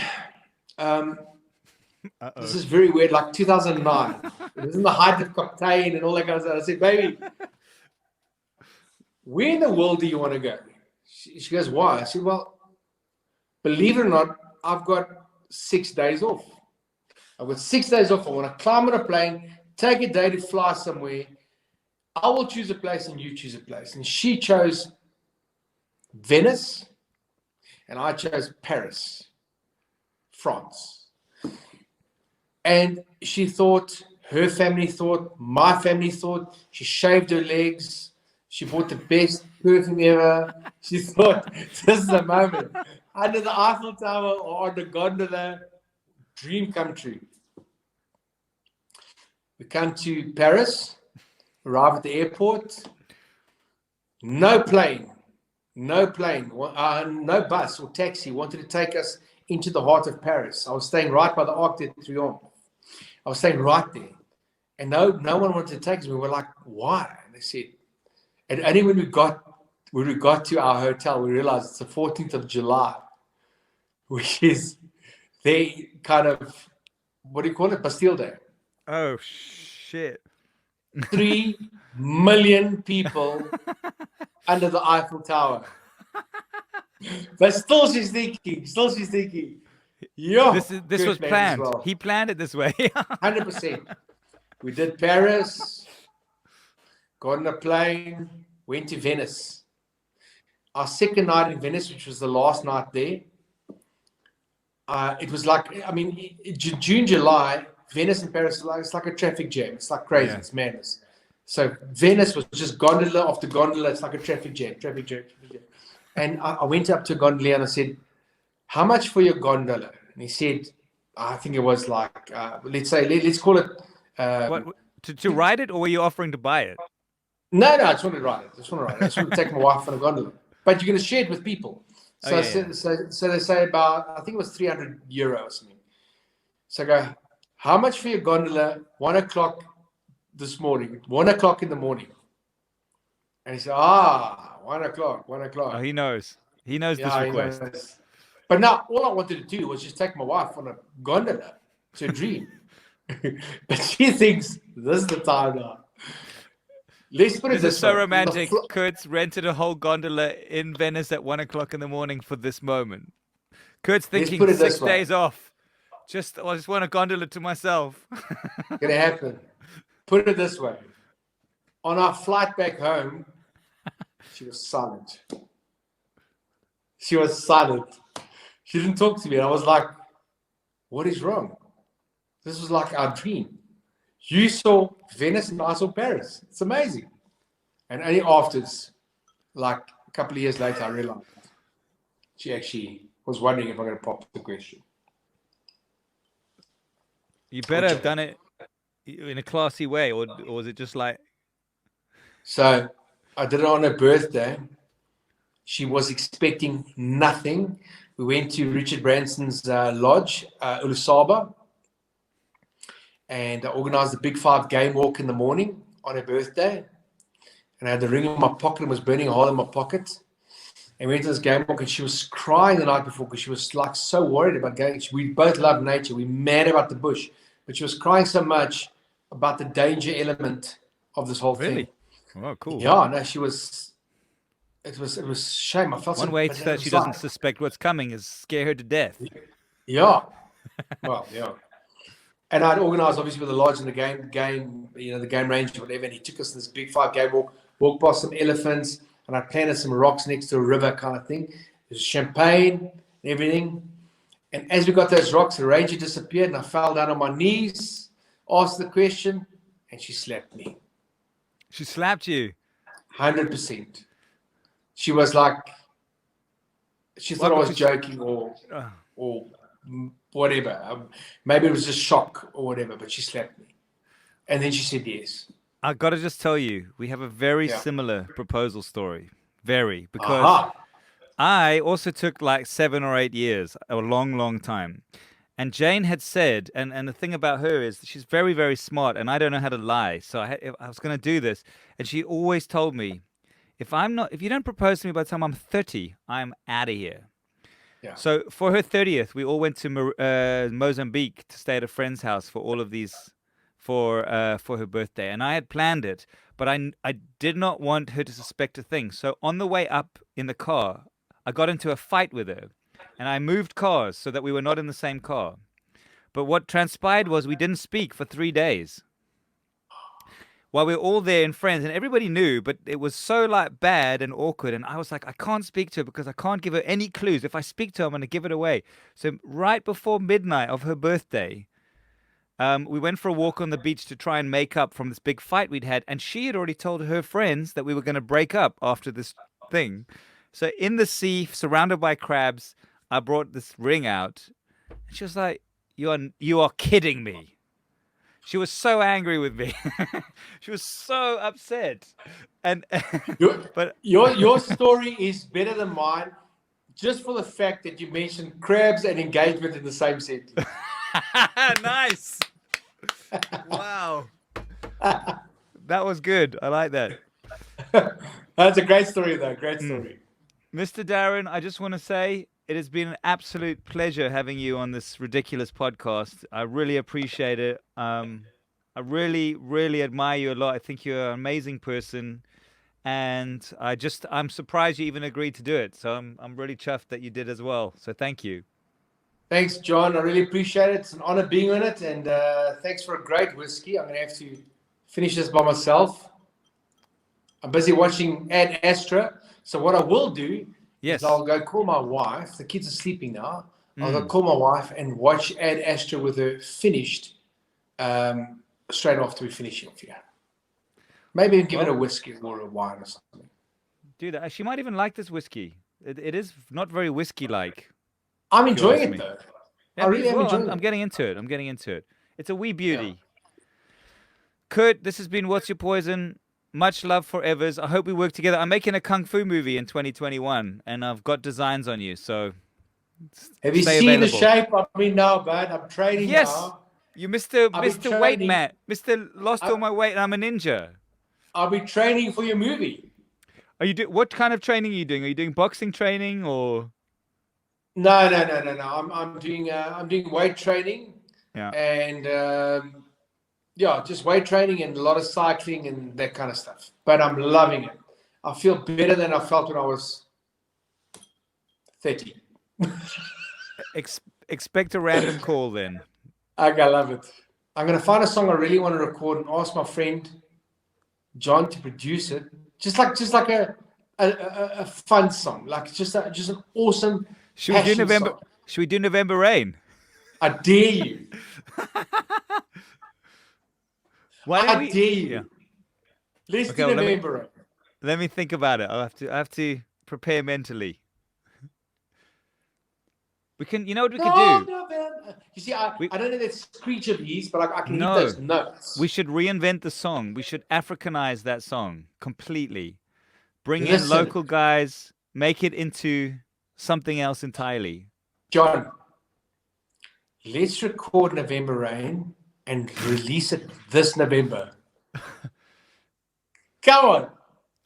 this is very weird, like 2009. It was in the height of cocaine and all that kind of stuff. I said, baby, where in the world do you want to go? She goes, why? I said, well, believe it or not, I've got 6 days off. I've got 6 days off. I want to climb on a plane, take a day to fly somewhere. I will choose a place and you choose a place. And she chose Venice and I chose Paris, France. And she thought, her family thought, my family thought, she shaved her legs. She bought the best perfume ever. She thought, this is the moment. Under the Eiffel Tower or on the gondola, dream come true. We come to Paris, arrive at the airport, no plane, no bus or taxi wanted to take us into the heart of Paris. I was staying right by the Arc de Triomphe. I was staying right there. And no one wanted to take us. We were like, why? And they said, and only when we got to our hotel, we realized it's the 14th of July, which is their kind of, what do you call it? Bastille Day. Oh, shit. 3 million people under the Eiffel Tower. But still she's thinking, yo. This was planned. Well. He planned it this way. 100%. We did Paris, got on a plane, went to Venice. Our second night in Venice, which was the last night there, it was like, I mean, June, July, Venice and Paris, it's like a traffic jam. It's like crazy. Yeah. It's madness. So Venice was just gondola after gondola. It's like a traffic jam. And I went up to a gondolier and I said, how much for your gondola? And he said, I think it was like, let's call it. What, to ride it, or were you offering to buy it? No, I just wanted to ride it. I just want to take my wife on a gondola. But you're going to share it with people. So, so they say about, I think it was €300 or something. So I go, how much for your gondola? 1 o'clock this morning, 1 o'clock in the morning. And he said, 1 o'clock. Oh, he knows. He knows this request. Knows. But now all I wanted to do was just take my wife on a gondola to a dream. But she thinks this is the time now. Let's put it this way. So romantic. Kurt's rented a whole gondola in Venice at 1 o'clock in the morning for this moment. Kurt's thinking 6 days off. I just want a gondola to myself. Gonna happen. Put it this way. On our flight back home, she was silent. She didn't talk to me. And I was like, what is wrong? This was like our dream. You saw Venice and I saw Paris. It's amazing. And only afterwards, like a couple of years later, I realized she actually was wondering if I'm going to pop the question. You better have done it in a classy way, or was it just like... So I did it on her birthday. She was expecting nothing. We went to Richard Branson's lodge, Ulusaba, and I organized the Big Five game walk in the morning on her birthday. And I had the ring in my pocket and was burning a hole in my pocket. And we went to this game walk and she was crying the night before because she was like so worried about going. We both love nature. We're mad about the bush. But she was crying so much about the danger element of this whole thing. Oh, cool. Yeah, no, she was... It was shame. I felt one way that she doesn't suspect what's coming is scare her to death. Yeah. Well, yeah. And I'd organized obviously with the lodge and the game, the game range or whatever. And he took us in this Big Five game walk past some elephants, and I planted some rocks next to a river kind of thing. There's champagne and everything. And as we got those rocks, the ranger disappeared, and I fell down on my knees, asked the question, and she slapped me. She slapped you? 100%. She was like, she thought I was joking or whatever. Maybe it was just shock or whatever, but she slapped me. And then she said yes. I got to just tell you, we have a very similar proposal story. Very. Because I also took like 7 or 8 years, a long, long time. And Jane had said, and the thing about her is she's very, very smart, and I don't know how to lie. So I was going to do this. And she always told me, if you don't propose to me by the time I'm 30, I'm out of here. Yeah. So for her 30th, we all went to Mozambique to stay at a friend's house for all of these, for her birthday. And I had planned it, but I did not want her to suspect a thing. So on the way up in the car, I got into a fight with her. and I moved cars so that we were not in the same car. But what transpired was we didn't speak for 3 days while we were all there and friends, and everybody knew, but it was so like bad and awkward. And I was like, I can't speak to her because I can't give her any clues. If I speak to her, I'm going to give it away. So right before midnight of her birthday, we went for a walk on the beach to try and make up from this big fight we'd had. And she had already told her friends that we were going to break up after this thing. So in the sea, surrounded by crabs, I brought this ring out. And she was like, you are kidding me. She was so angry with me. She was so upset. And but Your story is better than mine, just for the fact that you mentioned crabs and engagement in the same sentence. Nice. Wow. That was good. I like that. That's a great story, though. Great story. Mr. Darren, I just want to say it has been an absolute pleasure having you on this ridiculous podcast. I really appreciate it. I really, really admire you a lot. I think you're an amazing person. And I'm surprised you even agreed to do it. So I'm really chuffed that you did as well. So thank you. Thanks, John. I really appreciate it. It's an honor being on it. And thanks for a great whiskey. I'm going to have to finish this by myself. I'm busy watching Ad Astra. So what I will do is I'll go call my wife. The kids are sleeping now. I'll go call my wife and watch Ad Astra with her finished straight after we finish it here. Maybe give it a whiskey or a wine or something. Do that. She might even like this whiskey. It is not very whiskey-like. I'm enjoying it, though. Yeah, I really am enjoying it. I'm getting into it. It's a wee beauty. Yeah. Kurt, this has been What's Your Poison? Much love forever. I hope we work together. I'm making a Kung Fu movie in 2021, and I've got designs on you, so have you seen the shape I'm in now, bud? I'm training now. You Mr. Weight Man. Mr. Lost all my weight, and I'm a ninja. I'll be training for your movie. What kind of training are you doing? Are you doing boxing training or? No. I'm doing weight training. Yeah. And just weight training and a lot of cycling and that kind of stuff. But I'm loving it. I feel better than I felt when I was 30. Expect a random call then. I love it. I'm going to find a song I really want to record and ask my friend John to produce it. Just like a fun song, like just an awesome. Should we do November Rain? I dare you. I dare you. Yeah. Let's do November Rain. Let me think about it. I have to prepare mentally. We can. You know what we could do? November. You see, I don't know that screech of his, but I can hit those notes. We should reinvent the song. We should Africanize that song completely. Bring in local guys. Make it into something else entirely. John, let's record November Rain and release it this November. Come on.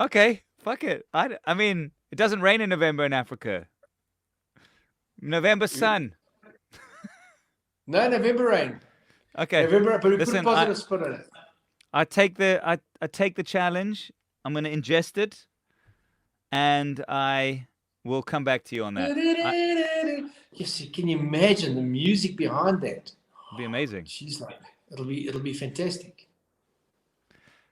Okay, fuck it. I mean, it doesn't rain in November in Africa. November sun. No, November Rain. Okay. November, but we put a positive spin on it. I take the challenge. I'm going to ingest it, and I will come back to you on that. Yes, can you imagine the music behind that? It'll be amazing. She's like, it'll be fantastic.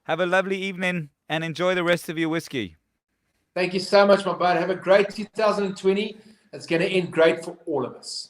Have a lovely evening and enjoy the rest of your whiskey. Thank you so much, my bud. Have a great 2020. It's going to end great for all of us.